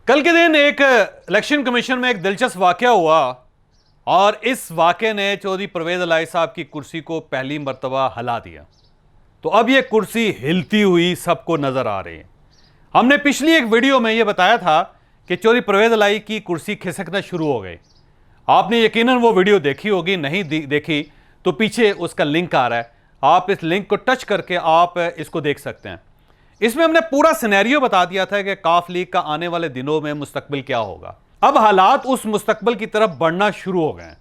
कल के दिन एक इलेक्शन कमीशन में एक दिलचस्प वाकया हुआ और इस वाकये ने चौधरी परवेज इलाही साहब की कुर्सी को पहली मर्तबा हिला दिया। तो अब ये कुर्सी हिलती हुई सबको नजर आ रही है। हमने पिछली एक वीडियो में ये बताया था कि चौधरी परवेज इलाही की कुर्सी खिसकना शुरू हो गई। आपने यकीनन वो वीडियो देखी होगी, नहीं देखी तो पीछे उसका लिंक आ रहा है, आप इस लिंक को टच करके आप इसको देख सकते हैं। इसमें हमने पूरा सिनेरियो बता दिया था कि काफ लीग का आने वाले दिनों में मुस्तकबिल क्या होगा। अब हालात उस मुस्तकबिल की तरफ बढ़ना शुरू हो गए हैं।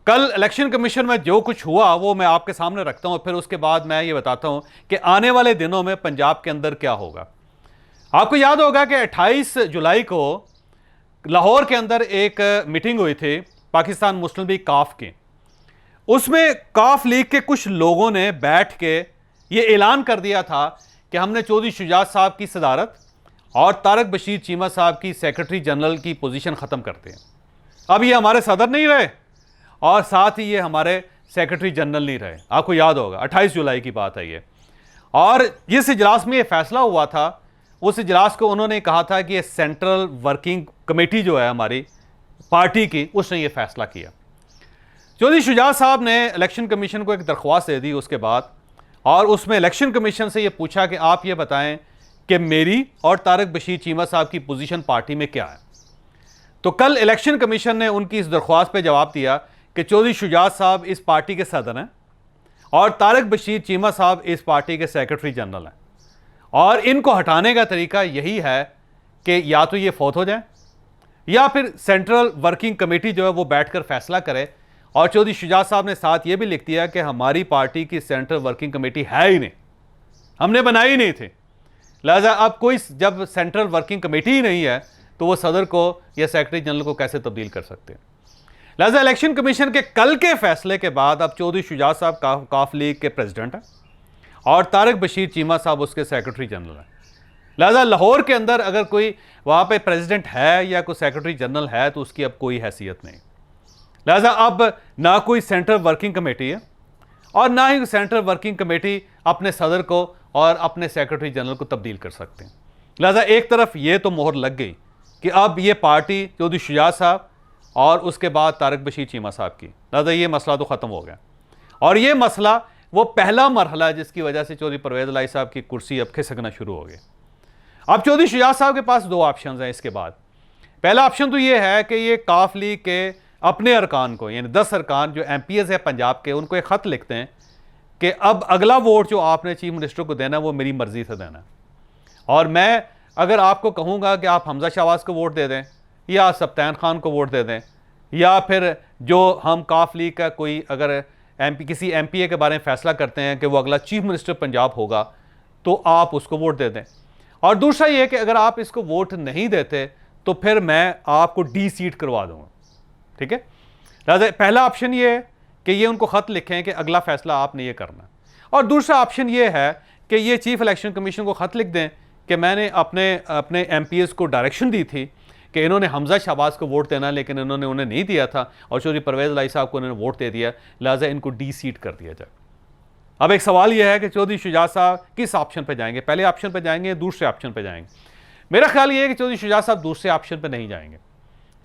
कल इलेक्शन कमीशन में जो कुछ हुआ वो मैं आपके सामने रखता हूं, फिर उसके बाद मैं ये बताता हूं कि आने वाले दिनों में पंजाब के अंदर क्या होगा। आपको याद होगा कि 28 जुलाई को लाहौर के अंदर एक मीटिंग हुई थी पाकिस्तान मुस्लिम लीग काफ की। उसमें काफ लीग के कुछ लोगों ने बैठ के ये ऐलान कर दिया था कि हमने चौधरी शुजात साहब की सदारत और तारक बशीर चीमा साहब की सेक्रेटरी जनरल की पोजीशन ख़त्म करते हैं। अब ये हमारे सदर नहीं रहे और साथ ही ये हमारे सेक्रेटरी जनरल नहीं रहे। आपको याद होगा 28 जुलाई की बात है ये। और जिस इजलास में ये फैसला हुआ था उस इजलास को उन्होंने कहा था कि ये सेंट्रल वर्किंग कमेटी जो है हमारी पार्टी की, उसने ये फैसला किया। चौधरी शुजात साहब ने इलेक्शन कमीशन को एक दरख्वास्त दे दी उसके बाद, और उसमें इलेक्शन कमीशन से ये पूछा कि आप ये बताएं कि मेरी और तारक बशीर चीमा साहब की पोजीशन पार्टी में क्या है। तो कल इलेक्शन कमीशन ने उनकी इस दरख्वास्त पे जवाब दिया कि चौधरी शुजात साहब इस पार्टी के सदर हैं और तारक बशीर चीमा साहब इस पार्टी के सेक्रेटरी जनरल हैं, और इनको हटाने का तरीका यही है कि या तो ये फौत हो जाए या फिर सेंट्रल वर्किंग कमेटी जो है वो बैठकर फैसला करे। और चौधरी शुजात साहब ने साथ ये भी लिख दिया कि हमारी पार्टी की सेंट्रल वर्किंग कमेटी है ही नहीं, हमने बनाई ही नहीं थी, लिहाजा अब कोई जब सेंट्रल वर्किंग कमेटी ही नहीं है तो वो सदर को या सेक्रेटरी जनरल को कैसे तब्दील कर सकते हैं। लिहाजा इलेक्शन कमीशन के कल के फैसले के बाद अब चौधरी शुजात साहब काफ लीग के प्रेसिडेंट हैं और तारक बशीर चीमा साहब उसके सेक्रेटरी जनरल हैं। लिहाजा लाहौर के अंदर अगर कोई वहाँ पे प्रेसिडेंट है या कोई सेक्रेटरी जनरल है तो उसकी अब कोई हैसियत नहीं। लिहाजा अब ना कोई सेंट्रल वर्किंग कमेटी है और ना ही सेंट्रल वर्किंग कमेटी अपने सदर को और अपने सेक्रेटरी जनरल को तब्दील कर सकते हैं। लिहाजा एक तरफ ये तो मोहर लग गई कि अब ये पार्टी चौधरी शुजात साहब और उसके बाद तारक बशीर चीमा साहब की, लिहाजा ये मसला तो ख़त्म हो गया। और ये मसला वो पहला मरहला जिसकी वजह से चौधरी परवेज इलाही साहब की कुर्सी अब खिसकना शुरू हो गई। अब चौधरी शुजात साहब के पास दो ऑप्शन हैं इसके बाद। पहला ऑप्शन तो ये है कि ये काफ लीग के अपने अरकान को, यानी 10 अरकान जो MPs है पंजाब के, उनको एक ख़त लिखते हैं कि अब अगला वोट जो आपने चीफ मिनिस्टर को देना है वो मेरी मर्ज़ी से देना है, और मैं अगर आपको कहूँगा कि आप हमजा शहबाज को वोट दे दें या सब्तान खान को वोट दे दें या फिर जो हम काफ लीग का कोई अगर किसी MPA के बारे में फ़ैसला करते हैं कि वो अगला चीफ मिनिस्टर पंजाब होगा तो आप उसको वोट दे दें। और दूसरा ये कि अगर आप इसको वोट नहीं देते तो फिर मैं आपको डी-सीट करवा दूँगा। ठीक है, लिहाजा पहला ऑप्शन ये है कि ये उनको ख़त लिखें कि अगला फ़ैसला आपने ये करना है, और दूसरा ऑप्शन ये है कि ये चीफ इलेक्शन कमीशन को ख़त लिख दें कि मैंने अपने MPs को डायरेक्शन दी थी कि इन्होंने हमजा शहबाज को वोट देना लेकिन इन्होंने उन्हें नहीं दिया था और चौधरी परवेज इलाही साहब को इन्होंने वोट दे दिया, लिहाजा इनको डी-सीट कर दिया जाए। अब एक सवाल यह है कि चौधरी शुजात साहब किस ऑप्शन पर जाएंगे, पहले ऑप्शन पर जाएंगे दूसरे ऑप्शन पर जाएंगे। मेरा ख्याल ये है कि चौधरी शुजात साहब दूसरे ऑप्शन पर नहीं जाएंगे,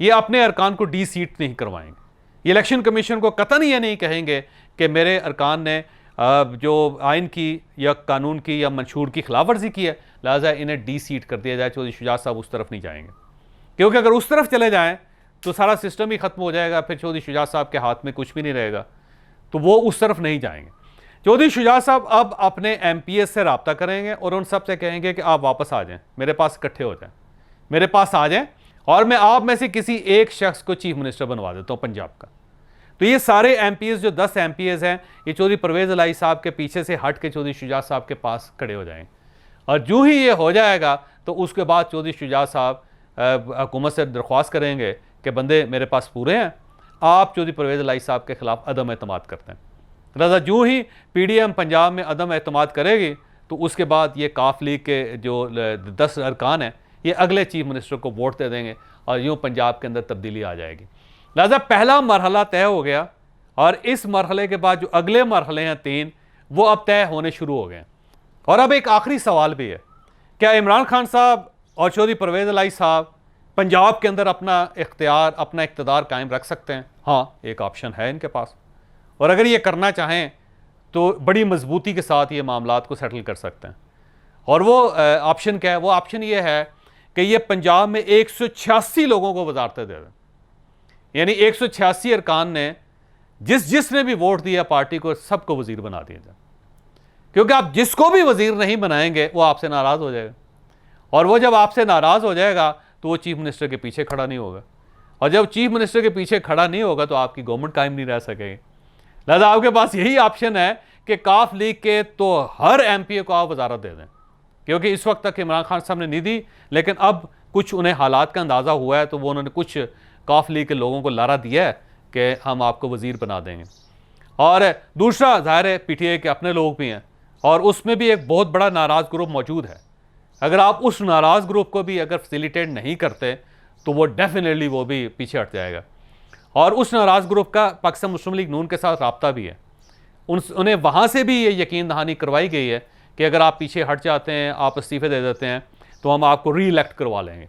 ये अपने अरकान को डी-सीट नहीं करवाएंगे। ये इलेक्शन कमीशन को कतई ये नहीं कहेंगे कि मेरे अरकान ने जो आइन की या कानून की या मंशूर की खिलाफ वर्जी की है, लिहाजा इन्हें डी-सीट कर दिया जाए। चौधरी शुजात साहब उस तरफ नहीं जाएंगे, क्योंकि अगर उस तरफ चले जाएं तो सारा सिस्टम ही ख़त्म हो जाएगा, फिर चौधरी शुजात साहब के हाथ में कुछ भी नहीं रहेगा, तो वो उस तरफ नहीं जाएंगे। चौधरी शुजात साहब अब अपने MPs से रब्ता करेंगे और उन सब से कहेंगे कि आप वापस आ जाएं, मेरे पास इकट्ठे हो जाएं, मेरे पास आ जाएं और मैं आप में से किसी एक शख्स को चीफ मिनिस्टर बनवा देता हूं पंजाब का। तो ये सारे MPs जो 10 MPs हैं ये चौधरी परवेज इलाही साहब के पीछे से हट के चौधरी शुजात साहब के पास खड़े हो जाएंगे, और जो ही ये हो जाएगा तो उसके बाद चौधरी शुजात साहब हुकूमत से दरख्वास्त करेंगे कि बंदे मेरे पास पूरे हैं, आप चौधरी परवेज इलाही साहब के खिलाफ अदम एतमाद करते हैं। लिहाजा जो ही PDM पंजाब में अदम एतमाद करेगी तो उसके बाद ये काफ लीग के जो 10 अरकान हैं ये अगले चीफ मिनिस्टर को वोट दे देंगे और यूँ पंजाब के अंदर तब्दीली आ जाएगी। लिहाजा पहला मरहला तय हो गया और इस मरहले के बाद जो अगले मरहले हैं 3 वो अब तय होने शुरू हो गए। और अब एक आखिरी सवाल भी है, क्या इमरान खान साहब और चौधरी परवेज इलाही साहब पंजाब के अंदर अपना इख्तियार, अपना इक़्तिदार कायम रख सकते हैं। हाँ, एक ऑप्शन है इनके पास, और अगर ये करना चाहें तो बड़ी मजबूती के साथ ये मामलात को सेटल कर सकते हैं। और वो ऑप्शन क्या है? वो ऑप्शन ये है कि ये पंजाब में 186 लोगों को वजारतें दे दें, यानी 186 अरकान ने जिसने भी वोट दिया पार्टी को, सबको वजीर बना दिया जाए। क्योंकि आप जिसको भी वजीर नहीं बनाएंगे वो आपसे नाराज़ हो जाएगा, और वो जब आपसे नाराज़ हो जाएगा तो वो चीफ मिनिस्टर के पीछे खड़ा नहीं होगा, और जब चीफ मिनिस्टर के पीछे खड़ा नहीं होगा तो आपकी गवर्नमेंट कायम नहीं रह सकेगी। लिहाजा आपके पास यही ऑप्शन है कि काफ लीग के तो हर एमपीए को आप वजारत दे दें, क्योंकि इस वक्त तक इमरान खान साहब ने नहीं दी, लेकिन अब कुछ उन्हें हालात का अंदाज़ा हुआ है तो वो उन्होंने कुछ काफ लीग के लोगों को लारा दिया है कि हम आपको वजीर बना देंगे। और दूसरा, ज़ाहिर है पीटीआई के अपने लोग भी हैं, और उसमें भी एक बहुत बड़ा नाराज़ ग्रुप मौजूद है। अगर आप उस नाराज़ ग्रुप को भी अगर फैसिलिटेट नहीं करते तो वो डेफिनेटली वो भी पीछे हट जाएगा। और उस नाराज़ ग्रुप का पाकिस्तान मुस्लिम लीग नून के साथ रब्ता भी है। उन्हें वहाँ से भी ये यकीन दहानी करवाई गई है कि अगर आप पीछे हट जाते हैं, आप इस्तीफ़े दे देते हैं, तो हम आपको री इलेक्ट करवा लेंगे।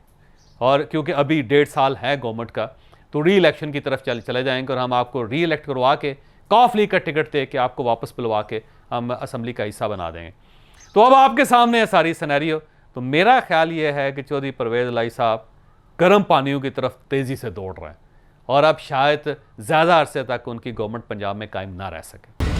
और क्योंकि अभी 1.5 साल है गवर्नमेंट का, तो री इलेक्शन की तरफ चले जाएंगे और हम आपको री इलेक्ट करवा के काफ लीग का टिकट दे के आपको वापस बुलवा के हम असम्बली का हिस्सा बना देंगे। तो अब आपके सामने है सारी सिनेरियो। तो मेरा ख्याल ये है कि चौधरी परवेज़ इलाही साहब गर्म पानियों की तरफ तेज़ी से दौड़ रहे हैं, और अब शायद ज़्यादा अरसे तक उनकी गवर्नमेंट पंजाब में कायम ना रह सके।